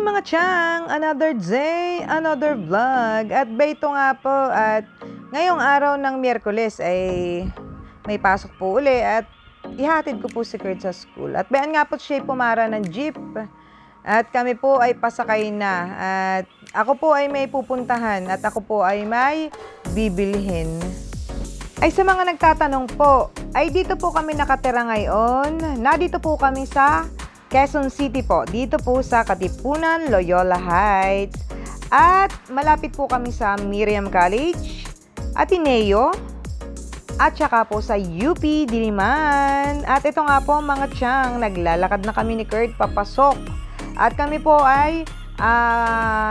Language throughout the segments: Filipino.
mga tiyang! Another day, another vlog. At ba ito nga po, at ngayong araw ng Miyerkules ay may pasok po uli at ihatid ko po si Kurt sa school. At bayan nga po siya pumara ng jeep. At kami po ay pasakay na. At ako po ay may pupuntahan at ako po ay may bibilhin. Ay sa mga nagtatanong po, ay dito po kami nakatira ngayon. Dito po kami sa Quezon City po. Dito po sa Katipunan, Loyola Heights. At malapit po kami sa Miriam College, Ateneo, at saka po sa UP Diliman. At ito nga po mga tiyang, naglalakad na kami ni Kurt papasok. At kami po ay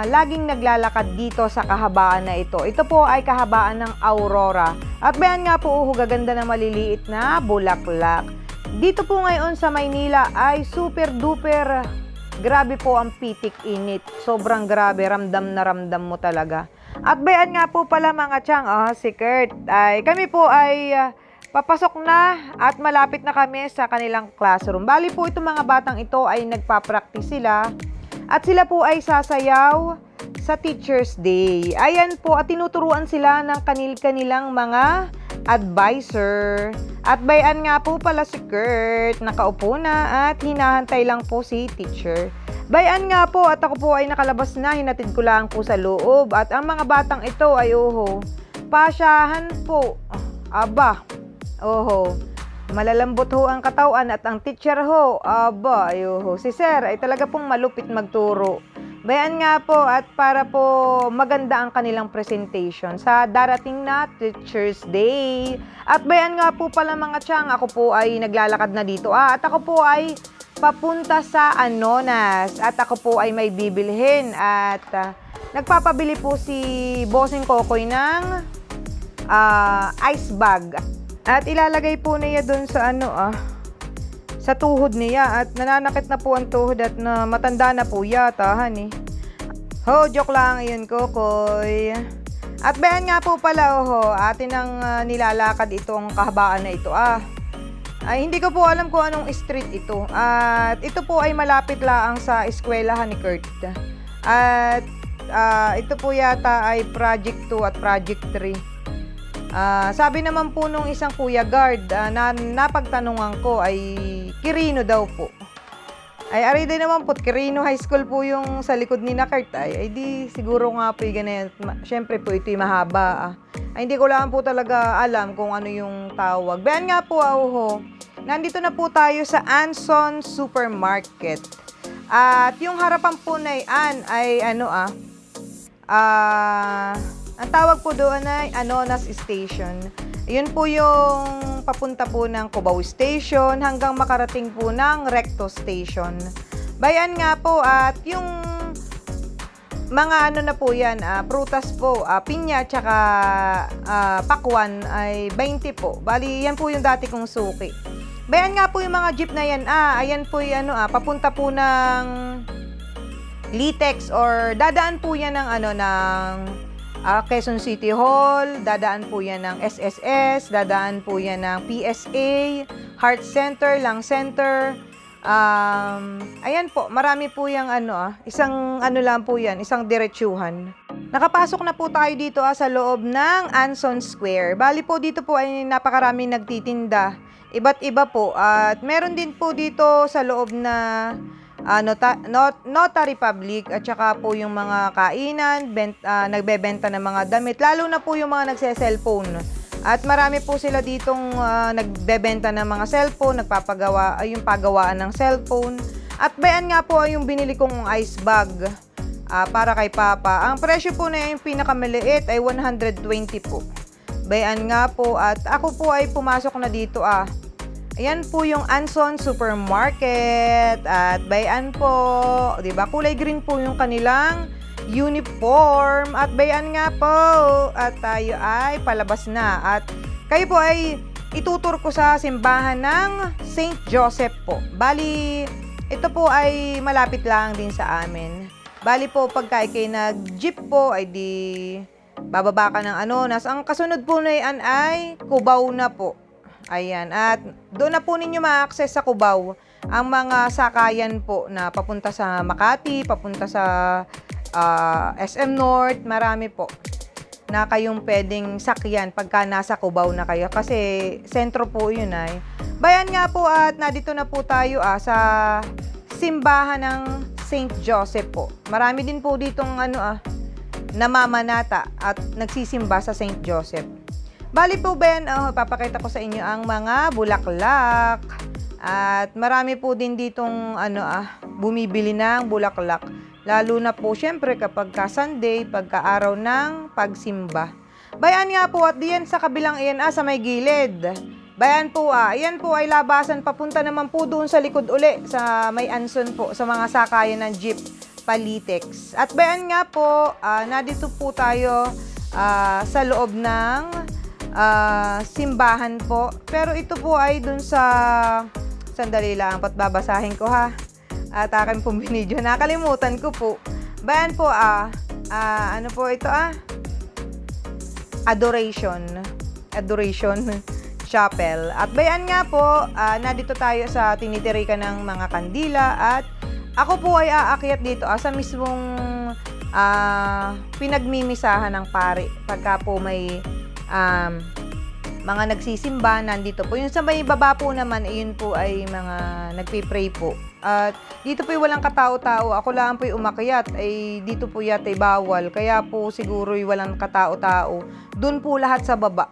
laging naglalakad dito sa kahabaan na ito. Ito po ay kahabaan ng Aurora. At bayan nga po, gaganda na maliliit na bulaklak. Dito po ngayon sa Maynila ay super duper grabe po ang pitik init. Sobrang grabe, ramdam na ramdam mo talaga. At bayan nga po pala mga tiyang, si Kurt, ay kami po ay papasok na at malapit na kami sa kanilang classroom. Bali po itong mga batang ito ay nagpa-practice sila. At sila po ay sasayaw sa Teacher's Day. Ayan po, at tinuturuan sila ng kanilang mga advisor. At bayan nga po pala si Kurt, nakaupo na at hinahantay lang po si teacher. Bayan nga po at ako po ay nakalabas na, hinatid ko lang po sa loob. At ang mga batang ito ay pasyahan po. Aba, malalambot ho ang katawan at ang teacher ho, si sir ay talaga pong malupit magturo. Bayan nga po at para po maganda ang kanilang presentation sa darating na Teacher's Day. At bayan nga po pala mga tiyang, ako po ay naglalakad na dito. At ako po ay papunta sa Anonas at ako po ay may bibilhin. At nagpapabili po si Bossing Kokoy ng ice bag. At ilalagay po niya doon sa sa tuhod niya at nananakit na po ang tuhod at matanda na po yata, honey. Joke lang yun, Kokoy. At bayan nga po pala, atin ang nilalakad itong kahabaan na ito, Ay, hindi ko po alam kung anong street ito. At ito po ay malapit lang sa eskwelahan ni Kurt. At ito po yata ay Project 2 at Project 3. Sabi naman po nung isang kuya guard na napagtanungan ko ay Quirino daw po. Ay aray din naman po, Quirino High School po yung sa likod ni Kurt ay di siguro nga po yung ganyan. Siyempre po ito yung mahaba. Ay hindi ko lang po talaga alam kung ano yung tawag. Bayan nga po nandito na po tayo sa Anson Supermarket. At yung harapan po na ay ang tawag po doon ay Anonas Station. Yun po yung papunta po ng Cubao Station hanggang makarating po ng Recto Station. Bayan nga po at yung mga na po yan, prutas po, pinya tsaka pakwan ay 20 po. Bali, yan po yung dati kong suki. Bayan nga po yung mga jeep na yan, ayan po yung papunta po ng Litex or dadaan po yan ng Quezon City Hall, dadaan po yan ng SSS, dadaan po yan ng PSA, Heart Center, Lung Center. Ayan po, marami po yung isang lang po yan, isang diretsuhan. Nakapasok na po tayo dito sa loob ng Anson Square. Bali po dito po ay napakaraming nagtitinda. Iba't iba po. At meron din po dito sa loob na Notary Public at saka po yung mga kainan, nagbebenta ng mga damit, lalo na po yung mga nagse-cellphone. At marami po sila ditong nagbebenta ng mga cellphone, yung pagawaan ng cellphone. At bayan nga po yung binili kong ice bag para kay Papa. Ang presyo po na yung pinakamaliit ay 120 po. Bayan nga po at ako po ay pumasok na dito Ayan po yung Anson Supermarket at bayan po, 'di ba? Kulay green po yung kanilang uniform at bayan nga po at tayo ay palabas na at kayo po ay itutur ko sa simbahan ng St. Joseph po. Bali, ito po ay malapit lang din sa amin. Bali po pagka kayo nag-jeep po ay di bababa ka ng Anonas. Ang kasunod po na yan ay Cubao na po. Ayan, at doon na po ninyo ma-access sa Cubao. ang mga sakayan po na papunta sa Makati, papunta sa SM North, marami po na kayong pwedeng sakyan pagka nasa Cubao na kayo kasi sentro po yun ay. Bayan nga po at nandito na po tayo sa simbahan ng St. Joseph po. Marami din po ditong namamanata at nagsisimba sa St. Joseph. Bali po ba yan, papakita ko sa inyo ang mga bulaklak. At marami po din ditong bumibili ng bulaklak. Lalo na po syempre kapag Sunday, pagka araw ng pagsimba. Bayan nga po at diyan sa kabilang iyan sa may gilid. Bayan po iyan po ay labasan papunta naman po doon sa likod uli sa may Anson po sa mga sakayan ng jeep Palitex. At bayan nga po, nandito po tayo sa loob ng simbahan po. Pero ito po ay dun sa, sandali lang, babasahin ko ha. At aking pong binidyo. Nakalimutan ko po. Bayan po, ano po ito Adoration Chapel. At bayan nga po, nandito tayo sa tinitirikan ng mga kandila at ako po ay aakyat dito sa mismong pinagmimisahan ng pari. Pagka po may mga nagsisimba, nandito po. Yung sa may baba po naman, yun po ay mga nagpipray po. At dito po walang katao-tao. Ako lang po umakyat. Ay dito po yata bawal. Kaya po siguro walang katao-tao. Doon po lahat sa baba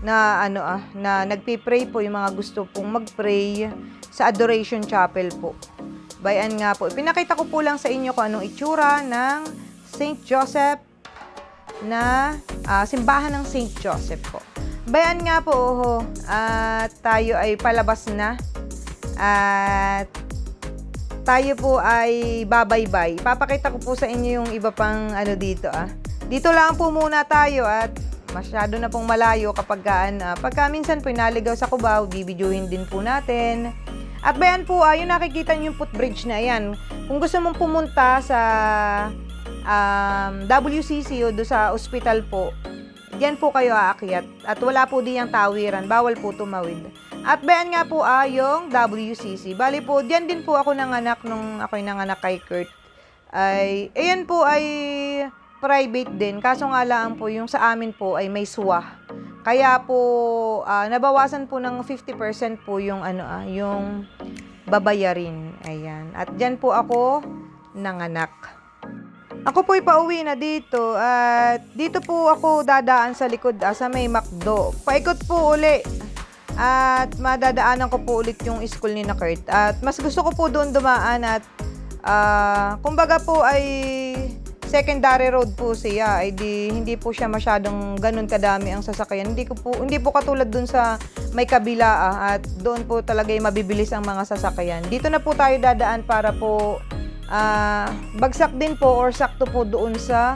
na na nagpipray po yung mga gusto pong magpray sa Adoration Chapel po. Bayan nga po. Pinakita ko po lang sa inyo kung anong itsura ng St. Joseph na simbahan ng St. Joseph po. Bayan nga po, at tayo ay palabas na. At tayo po ay babaybay. Papakita ko po sa inyo yung iba pang dito Dito lang po muna tayo at masyado na pong malayo kapag pagka minsan po naligaw sa Cubao, bibidyohin din po natin. At bayan po, yung nakikita nyo yung footbridge na yan. Kung gusto mong pumunta sa WCC o do sa ospital po, diyan po kayo aakyat. At wala po diyang tawiran, bawal po tumawid. At bayan nga po yung WCC. Bali po, diyan din po ako nanganak nung ako'y nanganak kay Kurt. Ayan po ay private din. Kaso nga lang po, yung sa amin po ay may SWA. Kaya po, nabawasan po ng 50% po yung yung babayarin. Ayan. At diyan po ako nanganak. Ako po'y pauwi na dito at dito po ako dadaan sa likod sa may McDo. Paikot po uli at madadaanan ko po ulit yung school ni na Kurt. At mas gusto ko po doon dumaan at kumbaga po ay secondary road po siya. Hindi po siya masyadong ganun kadami ang sasakyan. Hindi po katulad doon sa may kabila at doon po talaga yung mabibilis ang mga sasakyan. Dito na po tayo dadaan para po bagsak din po or sakto po doon sa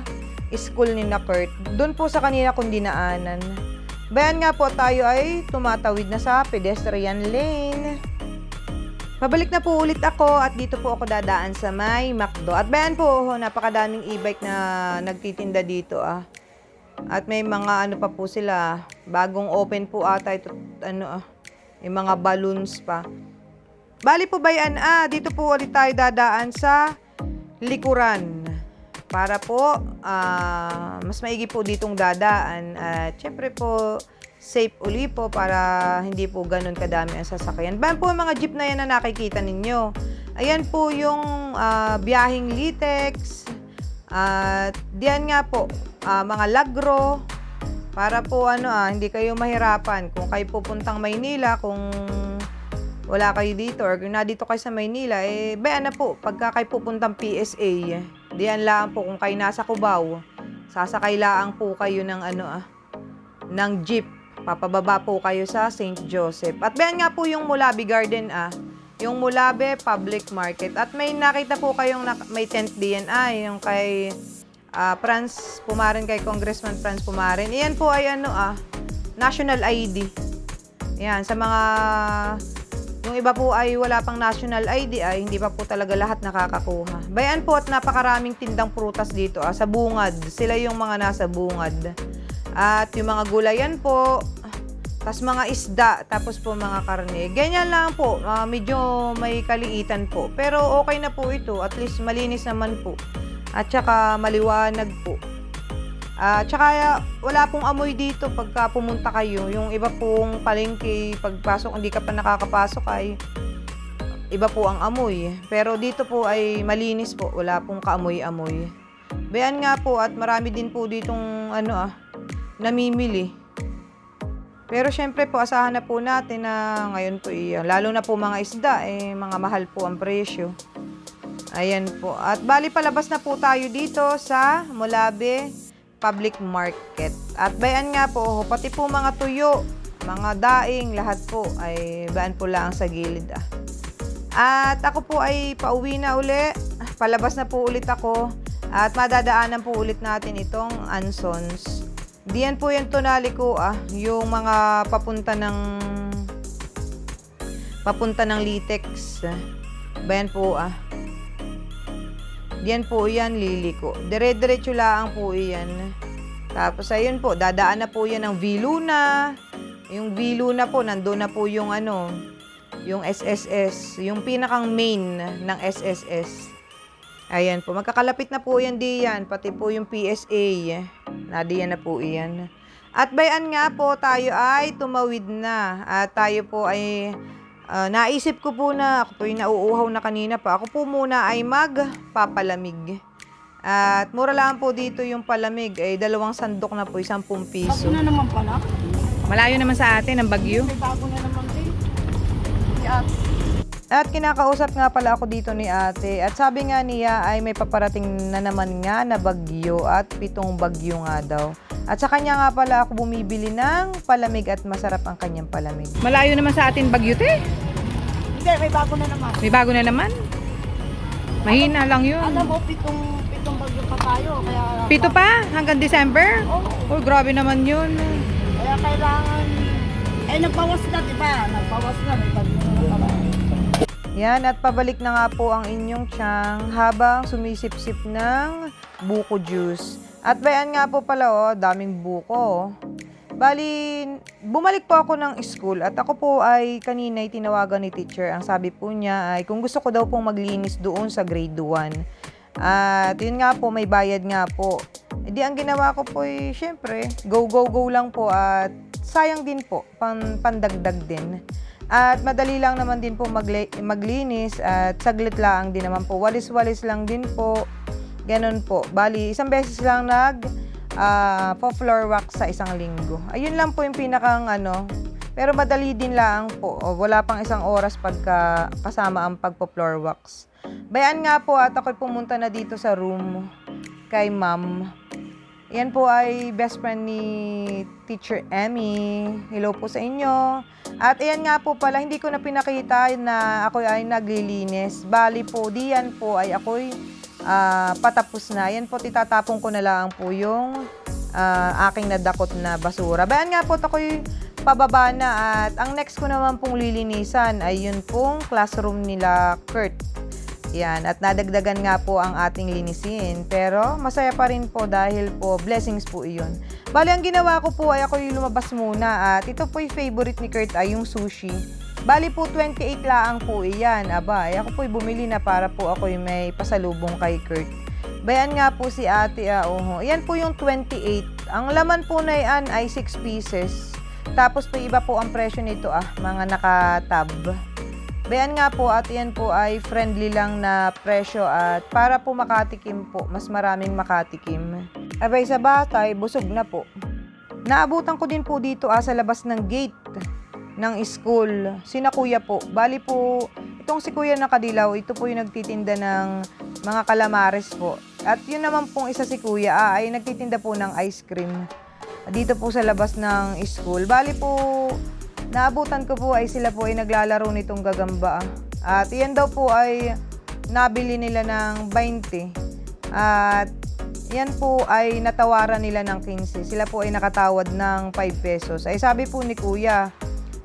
school ni na Kurt. Doon po sa kanina kong dinaanan. Bayan nga po tayo ay tumatawid na sa pedestrian lane. Pabalik na po ulit ako at dito po ako dadaan sa may McDo. At bayan po, napakadaming e-bike na nagtitinda dito At may mga pa po sila, bagong open po ata ito, may mga balloons pa. Bali po bayan, dito po ulit tayo dadaan sa likuran. Para po, mas maigi po ditong dadaan. At syempre po, safe uli po para hindi po ganun kadami ang sasakyan. Bayan po yung mga jeep na yan na nakikita ninyo. Ayan po yung biyaheng Litex. At diyan nga po, mga lagro. Para po hindi kayo mahirapan. Kung kayo pupuntang Maynila, kung wala kayo dito or kung nandito kayo sa Maynila, bayan na po, pagka kayo pupuntang PSA, diyan lang po kung kayo nasa Cubao, sasakay lang po kayo ng ng jeep. Papababa po kayo sa St. Joseph. At bayan nga po yung Mulabe Garden, yung Mulabe Public Market. At may nakita po kayong may tent diyan, yung kay Franz Pumarin, kay Congressman Franz Pumarin. Iyan po ay national ID. Yan, sa mga yung iba po ay wala pang national ID hindi pa po talaga lahat nakakakuha. Bayan po at napakaraming tindang prutas dito sa bungad. Sila yung mga nasa bungad. At yung mga gulayan po, tas mga isda, tapos po mga karne. Ganyan lang po, medyo may kaliitan po. Pero okay na po ito, at least malinis naman po. At saka maliwanag po. Tsaka wala pong amoy dito pagka pumunta kayo. Yung iba pong palengke, pagpasok, hindi ka pa nakakapasok ay iba po ang amoy. Pero dito po ay malinis po, wala pong kaamoy-amoy. Bayan nga po at marami din po ditong namimili. Pero syempre po, asahan na po natin na ngayon po, lalo na po mga isda, mga mahal po ang presyo. Ayan po. At bali palabas na po tayo dito sa Molabe Public Market. At bayan nga po, pati po mga tuyo, mga daing, lahat po ay bayan po lang sa gilid. At ako po ay pauwi na uli. Palabas na po ulit ako. At madadaanan po ulit natin itong Ansons. Diyan po yung Tonaliko, yung mga papunta ng Litex. Bayan po, diyan po yan, Liliko. Dire-diretso lang po yan. Tapos ayun po, dadaan na po yan ng Viluna. Yung Viluna po, nandun na po yung yung SSS, yung pinakang main ng SSS. Ayan po, magkakalapit na po yan diyan, pati po yung PSA. Nadiyan na po iyan. At bayan nga po, tayo ay tumawid na. At tayo po ay, naisip ko po na, ako po yung nauuhaw na kanina pa. Ako po muna ay magpapalamig. At mura lang po dito yung palamig. 2 sandok na po, 10 piso. Bago na naman pala. Malayo naman sa atin ang Bagyo. May bago na naman din. At kinakausap nga pala ako dito ni ate. At sabi nga niya ay may paparating na naman nga na bagyo at 7 bagyo nga daw. At sa kanya nga pala ako bumibili ng palamig at masarap ang kanyang palamig. Malayo naman sa atin Bagyo, te? Hindi, may bago na naman. May bago na naman? Mahina lang yun. Alam mo, pitong bagyo pa tayo. Kaya, 7 pa? Hanggang December? Oo. Oh, grabe naman yun. Kaya kailangan, nagbawas na, diba? Nagbawas na, may bagyo na naman. Yan, at pabalik na nga po ang inyong tiyang habang sumisip-sip ng buko juice. At bayan nga po pala, daming buko. Bali, bumalik po ako ng school at ako po ay kanina tinawagan ni teacher. Ang sabi po niya ay kung gusto ko daw pong maglinis doon sa grade 1. At yun nga po, may bayad nga po. E di ang ginawa ko po ay syempre, go lang po at sayang din po, pandagdag din. At madali lang naman din po maglinis at saglit lang din naman po. Walis-walis lang din po. Ganun po. Bali, isang beses lang floor wax sa isang linggo. Ayun lang po yung pinakang Pero madali din lang po. Wala pang 1 oras pagka kasama ang pagpo-floor wax. Bayan nga po at ako'y pumunta na dito sa room kay ma'am. Yan po ay best friend ni Teacher Emmy. Hello po sa inyo. At ayan nga po pala, hindi ko na pinakita na ako ay naglilinis. Bali po, diyan po ay ako'y patapos na. Yan po, titatapon ko na lang po yung aking nadakot na basura. Bayan nga po, ako'y pababa na. At ang next ko naman pong lilinisan ay yun pong classroom nila Kurt. Yan, at nadagdagan nga po ang ating linisin. Pero masaya pa rin po dahil po blessings po iyon. Bali, ang ginawa ko po ay ako yung lumabas muna. At ito po yung favorite ni Kurt ay yung sushi. Bali po 28 lang po iyan. Aba, ay ako po yung bumili na para po ako yung may pasalubong kay Kurt. Bayan nga po si ate. Yan po yung 28. Ang laman po na yan ay 6 pieces. Tapos po iba po ang presyo nito mga naka-tab. Bayan nga po at yan po ay friendly lang na presyo at para po makatikim po, mas maraming makatikim. Abay sa batay, busog na po. Naabutan ko din po dito sa labas ng gate ng school. Sina kuya po. Bali po, itong si kuya na Kadilaw, ito po yung nagtitinda ng mga calamares po. At yun naman pong isa si kuya ay nagtitinda po ng ice cream. Dito po sa labas ng school. Bali po, naabutan ko po ay sila po ay naglalaro nitong gagamba. At yan daw po ay nabili nila ng 20. At yan po ay natawaran nila ng 15. Sila po ay nakatawad ng 5 pesos. Ay sabi po ni kuya,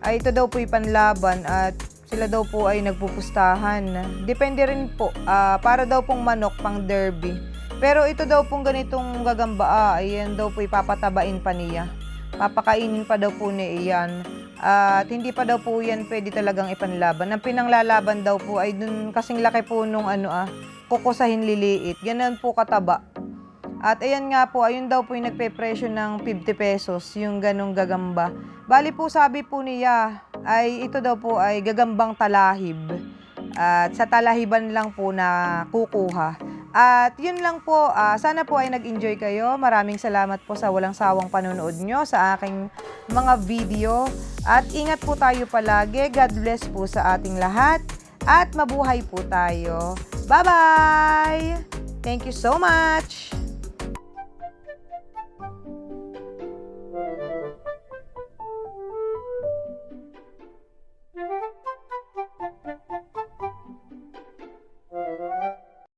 ay ito daw po ay panlaban at sila daw po ay nagpupustahan. Depende rin po, para daw pong manok pang derby. Pero ito daw pong ganitong gagamba, ayan daw po ipapatabain pa niya. papakainin pa daw po ni iyan. At hindi pa daw po yan pwede talagang ipanlaban. Ang pinanglalaban daw po ay dun kasing laki po nung kukusahin liliit. Ganun po kataba. At ayan nga po, ayun daw po yung nagpe-presyo ng 50 pesos, yung ganong gagamba. Bali po sabi po niya, ay ito daw po ay gagambang talahib. At sa talahiban lang po na kukuha. At yun lang po, sana po ay nag-enjoy kayo. Maraming salamat po sa walang sawang panonood nyo sa aking mga video. At ingat po tayo palagi. God bless po sa ating lahat. At mabuhay po tayo. Bye-bye! Thank you so much!